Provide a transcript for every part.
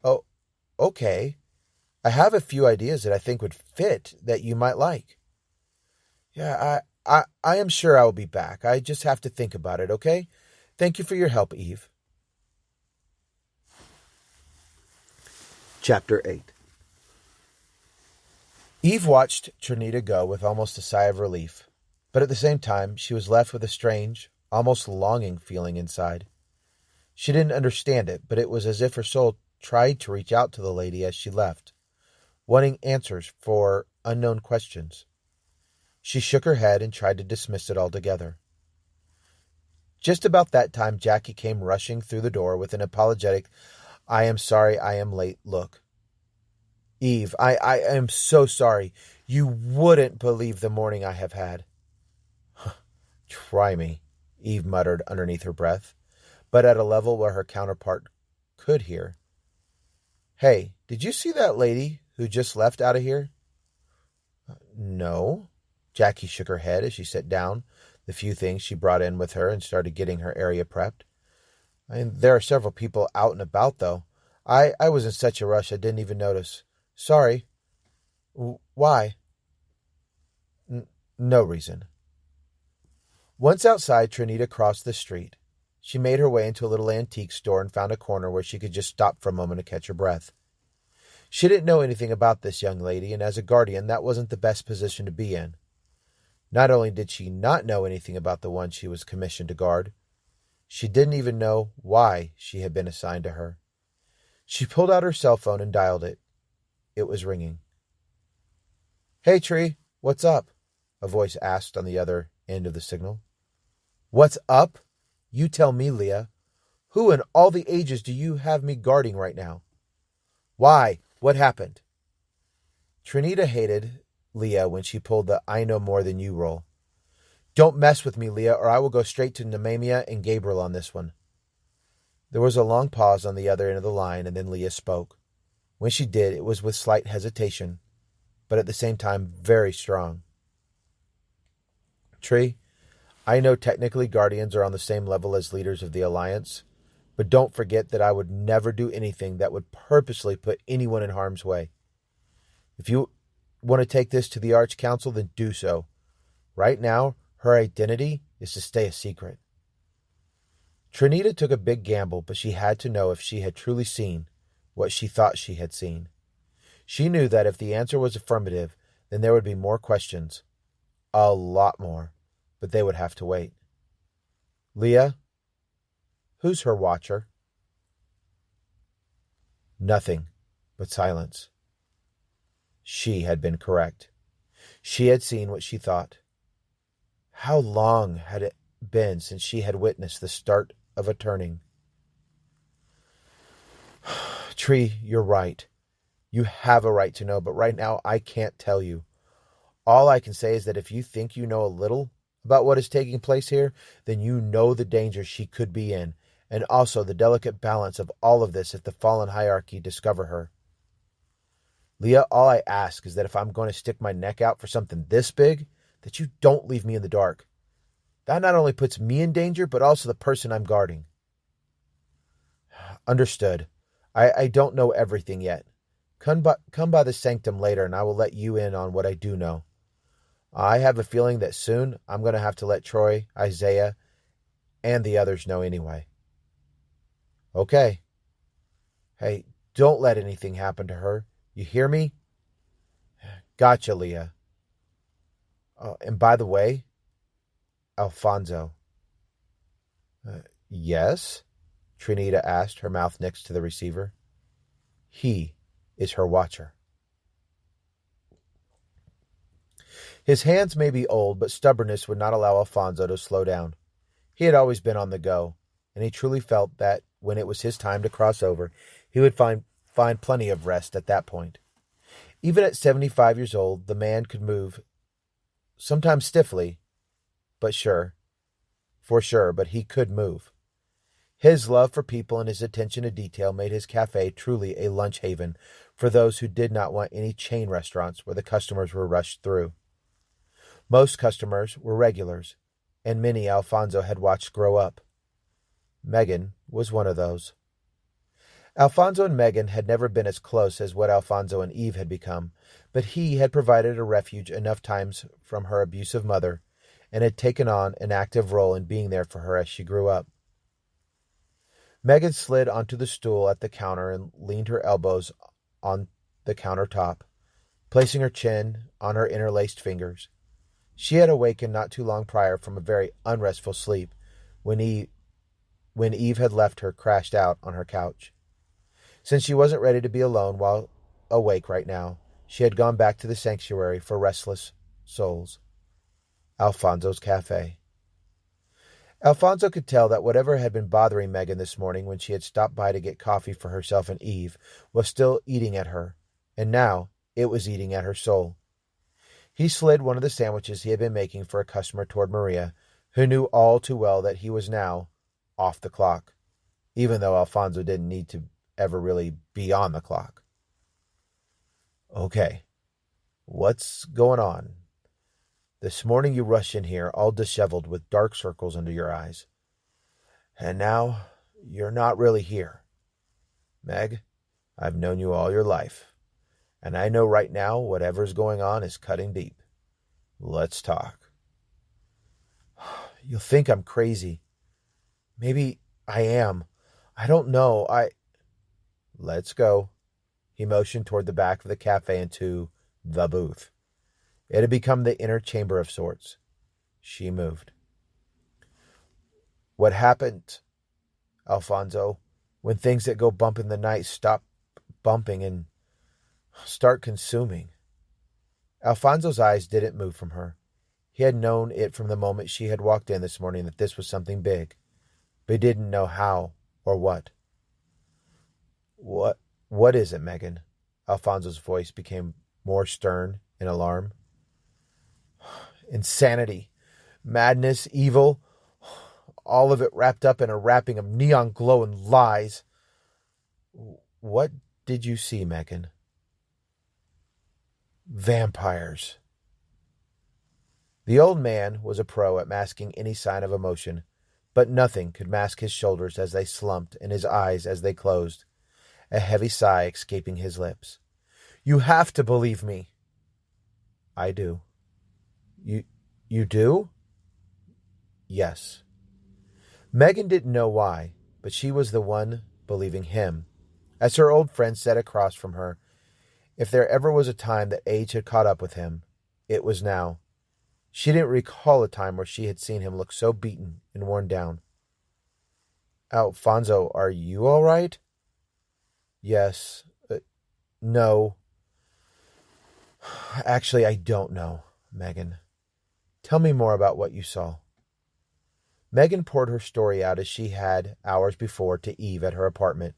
Oh, okay. I have a few ideas that I think would fit that you might like. Yeah, I am sure I will be back. I just have to think about it, okay? Thank you for your help, Eve. Chapter 8. Eve watched Trinita go with almost a sigh of relief, but at the same time, she was left with a strange, almost longing feeling inside. She didn't understand it, but it was as if her soul tried to reach out to the lady as she left, wanting answers for unknown questions. She shook her head and tried to dismiss it altogether. Just about that time, Jackie came rushing through the door with an apologetic, "I am sorry I am late" look. "Eve, I am so sorry. You wouldn't believe the morning I have had." "Try me," Eve muttered underneath her breath, but at a level where her counterpart could hear. "Hey, did you see that lady who just left out of here?" "No." Jackie shook her head as she set down the few things she brought in with her and started getting her area prepped. There are several people out and about, though. I was in such a rush I didn't even notice. Sorry. Why? No reason. Once outside, Trinita crossed the street. She made her way into a little antique store and found a corner where she could just stop for a moment to catch her breath. She didn't know anything about this young lady, and as a guardian, that wasn't the best position to be in. Not only did she not know anything about the one she was commissioned to guard, she didn't even know why she had been assigned to her. She pulled out her cell phone and dialed it. It was ringing. "Hey, Tree, what's up?" a voice asked on the other end of the signal. "What's up? You tell me, Leah. Who in all the ages do you have me guarding right now? Why? What happened?" Trinita hated Leah when she pulled the "I know more than you" role. "Don't mess with me, Leah, or I will go straight to Nemamia and Gabriel on this one." There was a long pause on the other end of the line, and then Leah spoke. When she did, it was with slight hesitation, but at the same time very strong. "Tree, I know technically Guardians are on the same level as leaders of the Alliance, but don't forget that I would never do anything that would purposely put anyone in harm's way. If you want to take this to the Arch Council, then do so. Right now, her identity is to stay a secret." Trinita took a big gamble, but she had to know if she had truly seen what she thought she had seen. She knew that if the answer was affirmative, then there would be more questions. A lot more, but they would have to wait. "Leah, who's her watcher?" Nothing but silence. She had been correct. She had seen what she thought. How long had it been since she had witnessed the start of a turning? "Tree, you're right. You have a right to know, but right now I can't tell you. All I can say is that if you think you know a little about what is taking place here, then you know the danger she could be in, and also the delicate balance of all of this if the fallen hierarchy discover her. Leah, all I ask is that if I'm going to stick my neck out for something this big, that you don't leave me in the dark. That not only puts me in danger, but also the person I'm guarding." "Understood. I don't know everything yet. Come by the sanctum later and I will let you in on what I do know. I have a feeling that soon I'm going to have to let Troy, Isaiah, and the others know anyway." "Okay. Hey, don't let anything happen to her. You hear me?" "Gotcha, Leah. And by the way, Alfonso." Yes?" Trinita asked, her mouth next to the receiver. "He is her watcher." His hands may be old, but stubbornness would not allow Alfonso to slow down. He had always been on the go, and he truly felt that when it was his time to cross over, he would find plenty of rest at that point. Even at 75 years old, the man could move, sometimes stiffly, but but he could move. His love for people and his attention to detail made his cafe truly a lunch haven for those who did not want any chain restaurants where the customers were rushed through. Most customers were regulars, and many Alfonso had watched grow up. Megan was one of those. Alfonso and Megan had never been as close as what Alfonso and Eve had become, but he had provided a refuge enough times from her abusive mother and had taken on an active role in being there for her as she grew up. Megan slid onto the stool at the counter and leaned her elbows on the countertop, placing her chin on her interlaced fingers. She had awakened not too long prior from a very unrestful sleep when Eve had left her crashed out on her couch. Since she wasn't ready to be alone while awake right now, she had gone back to the sanctuary for restless souls, Alfonso's Cafe. Alfonso could tell that whatever had been bothering Megan this morning when she had stopped by to get coffee for herself and Eve was still eating at her, and now it was eating at her soul. He slid one of the sandwiches he had been making for a customer toward Maria, who knew all too well that he was now off the clock, even though Alfonso didn't need to ever really be on the clock. Okay, what's going on? This morning you rushed in here all disheveled with dark circles under your eyes. And now you're not really here. Meg, I've known you all your life, and I know right now whatever's going on is cutting deep. Let's talk. You'll think I'm crazy. Maybe I am. I don't know. Let's go. He motioned toward the back of the cafe and to the booth. It had become the inner chamber of sorts. She moved. What happened, Alfonso, when things that go bump in the night stop bumping and start consuming? Alfonso's eyes didn't move from her. He had known it from the moment she had walked in this morning that this was something big, but he didn't know how or what. What is it, Megan? Alfonso's voice became more stern in alarm. Insanity, madness, evil, all of it wrapped up in a wrapping of neon glow and lies. What did you see, Megan? Vampires. The old man was a pro at masking any sign of emotion, but nothing could mask his shoulders as they slumped and his eyes as they closed, a heavy sigh escaping his lips. You have to believe me. I do. You do? Yes. Megan didn't know why, but she was the one believing him. As her old friend sat across from her, if there ever was a time that age had caught up with him, it was now. She didn't recall a time where she had seen him look so beaten and worn down. Alfonso, are you all right? Yes. No. Actually, I don't know, Megan. Tell me more about what you saw. Megan poured her story out as she had hours before to Eve at her apartment,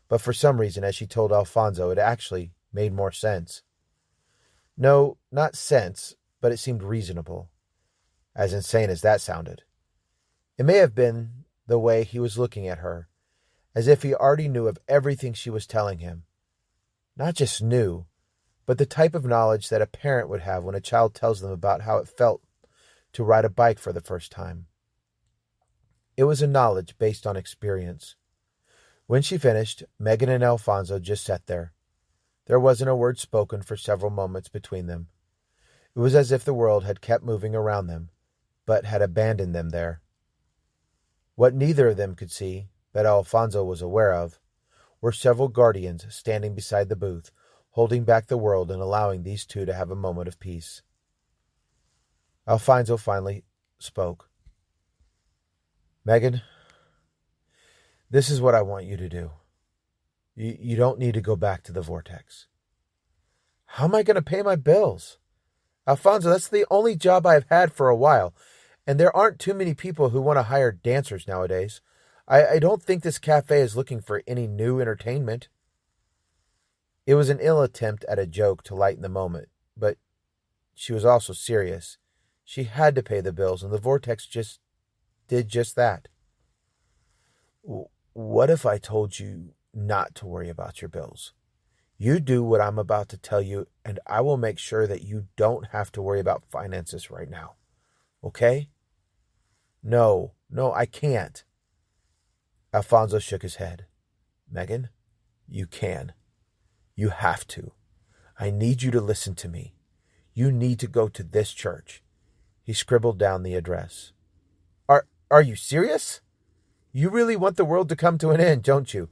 but for some reason, as she told Alfonso, it actually made more sense. No, not sense, but it seemed reasonable, as insane as that sounded. It may have been the way he was looking at her, as if he already knew of everything she was telling him. Not just knew, but the type of knowledge that a parent would have when a child tells them about how it felt to ride a bike for the first time. It was a knowledge based on experience. When she finished, Megan and Alfonso just sat there. There wasn't a word spoken for several moments between them. It was as if the world had kept moving around them, but had abandoned them there. What neither of them could see, but Alfonso was aware of, were several guardians standing beside the booth, holding back the world and allowing these two to have a moment of peace. Alfonso finally spoke. Megan, this is what I want you to do. You don't need to go back to the Vortex. How am I going to pay my bills? Alfonso, that's the only job I've had for a while, and there aren't too many people who want to hire dancers nowadays. I don't think this cafe is looking for any new entertainment. It was an ill attempt at a joke to lighten the moment, but she was also serious. She had to pay the bills, and the Vortex did just that. What if I told you not to worry about your bills? You do what I'm about to tell you, and I will make sure that you don't have to worry about finances right now. Okay? No, I can't. Alfonso shook his head. Megan, You can. You have to. I need you to listen to me. You need to go to this church. He scribbled down the address. Are you serious? You really want the world to come to an end, don't you?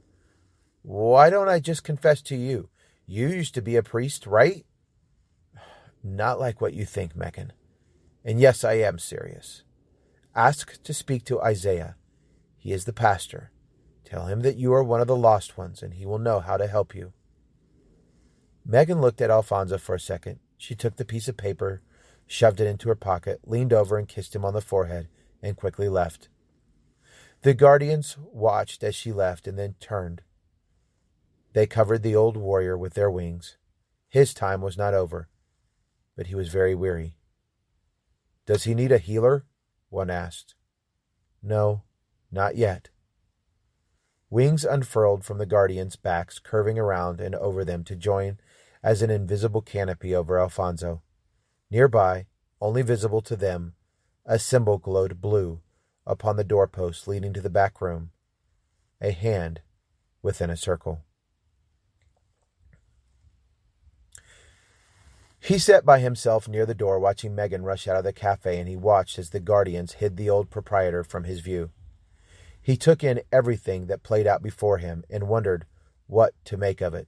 Why don't I just confess to you? You used to be a priest, right? Not like what you think, Megan. And yes, I am serious. Ask to speak to Isaiah. He is the pastor. Tell him that you are one of the lost ones, and he will know how to help you. Megan looked at Alfonso for a second. She took the piece of paper, shoved it into her pocket, leaned over and kissed him on the forehead, and quickly left. The guardians watched as she left and then turned. They covered the old warrior with their wings. His time was not over, but he was very weary. Does he need a healer? One asked. No, not yet. Wings unfurled from the guardians' backs, curving around and over them to join as an invisible canopy over Alfonso. Nearby, only visible to them, a symbol glowed blue upon the doorpost leading to the back room, a hand within a circle. He sat by himself near the door watching Megan rush out of the cafe, and he watched as the guardians hid the old proprietor from his view. He took in everything that played out before him and wondered what to make of it.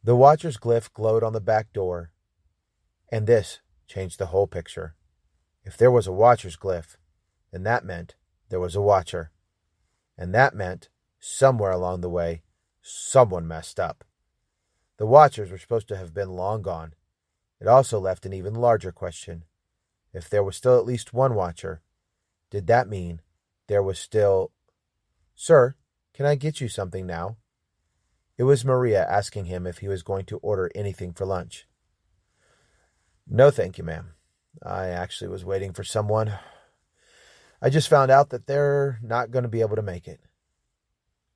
The Watcher's glyph glowed on the back door, and this changed the whole picture. If there was a Watcher's glyph, then that meant there was a Watcher. And that meant, somewhere along the way, someone messed up. The Watchers were supposed to have been long gone. It also left an even larger question. If there was still at least one Watcher, did that mean there was still... Sir, can I get you something now? It was Maria asking him if he was going to order anything for lunch. No, thank you, ma'am. I actually was waiting for someone. I just found out that they're not going to be able to make it.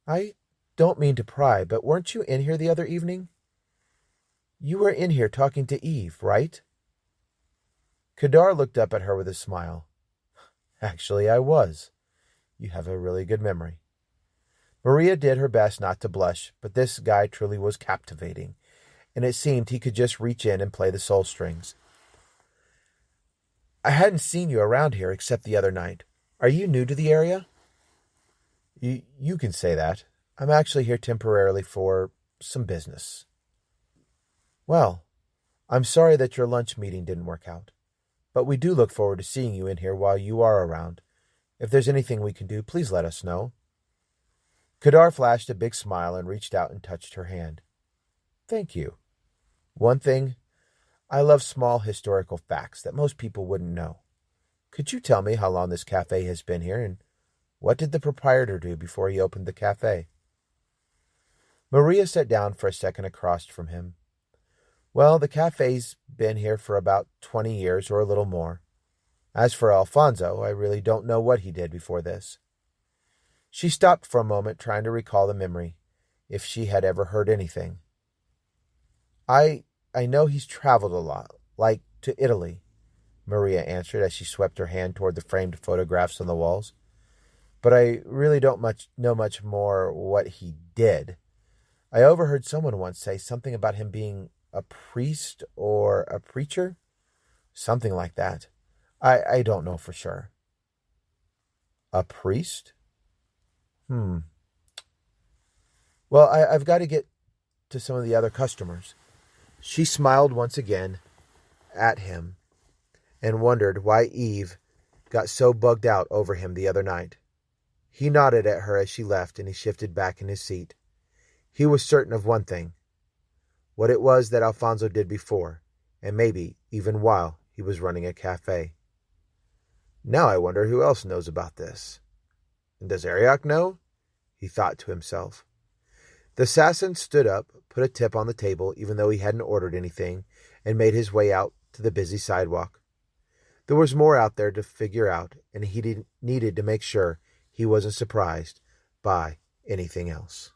I don't mean to pry, but weren't you in here the other evening? You were in here talking to Eve, right? Kadar looked up at her with a smile. Actually, I was. You have a really good memory. Maria did her best not to blush, but this guy truly was captivating, and it seemed he could just reach in and play the soul strings. I hadn't seen you around here except the other night. Are you new to the area? You can say that. I'm actually here temporarily for some business. Well, I'm sorry that your lunch meeting didn't work out, but we do look forward to seeing you in here while you are around. If there's anything we can do, please let us know. Kadar flashed a big smile and reached out and touched her hand. Thank you. One thing, I love small historical facts that most people wouldn't know. Could you tell me how long this cafe has been here, and what did the proprietor do before he opened the cafe? Maria sat down for a second across from him. Well, the cafe's been here for about 20 years or a little more. As for Alfonso, I really don't know what he did before this. She stopped for a moment, trying to recall the memory, if she had ever heard anything. I know he's traveled a lot, like to Italy, Maria answered as she swept her hand toward the framed photographs on the walls. But I really don't know much more what he did. I overheard someone once say something about him being a priest or a preacher, something like that. I don't know for sure. A priest? Well, I've got to get to some of the other customers. She smiled once again at him and wondered why Eve got so bugged out over him the other night. He nodded at her as she left, and he shifted back in his seat. He was certain of one thing, what it was that Alfonso did before, and maybe even while he was running a cafe. Now I wonder who else knows about this. And does Ariok know? He thought to himself. The assassin stood up, put a tip on the table, even though he hadn't ordered anything, and made his way out to the busy sidewalk. There was more out there to figure out, and he needed to make sure he wasn't surprised by anything else.